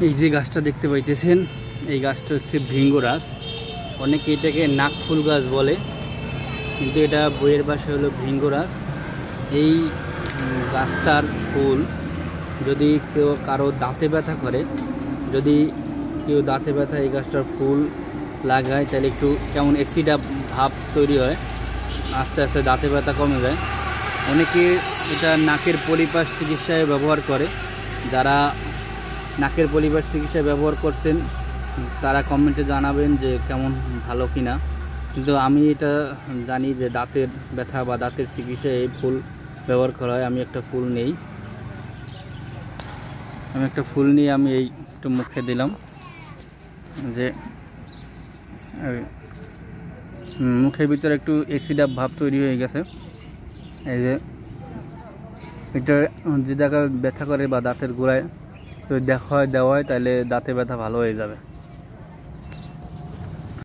এই যে গাছটা দেখতে পাইতেছেন, এই গাছটা হচ্ছে ভৃঙ্গরাজ। অনেকে এটাকে নাকফুল গাছ বলে, কিন্তু এটা বইয়ের ভাষা হলো ভৃঙ্গরাজ। এই গাছটার ফুল যদি কারো দাঁতে ব্যথা করে, যদি কেউ দাঁতে ব্যথা এই গাছটার ফুল লাগায়, তাহলে একটু কেমন অ্যাসিডা ভাব তৈরি হয়, আস্তে আস্তে দাঁতে ব্যথা কমে যায়। অনেকে এটা নাকের পলিপাস চিকিৎসায় ব্যবহার করে। যারা নাকের পলিপাস চিকিৎসায় ব্যবহার করছেন তারা কমেন্টে জানাবেন যে কেমন ভালো কিনা। কিন্তু আমি এটা জানি যে দাঁতের ব্যথা বা দাঁতের চিকিৎসায় এই ফুল ব্যবহার করা হয়। আমি একটা ফুল নিয়ে আমি এই একটু মুখে দিলাম, যে মুখের ভিতরে একটু অ্যাসিডা ভাব তৈরি হয়ে গেছে। এই যে এটা যে জায়গায় ব্যথা করে বা দাঁতের গোড়ায় তো দেওয়া হয়, তাহলে দাঁতে ব্যথা ভালো হয়ে যাবে।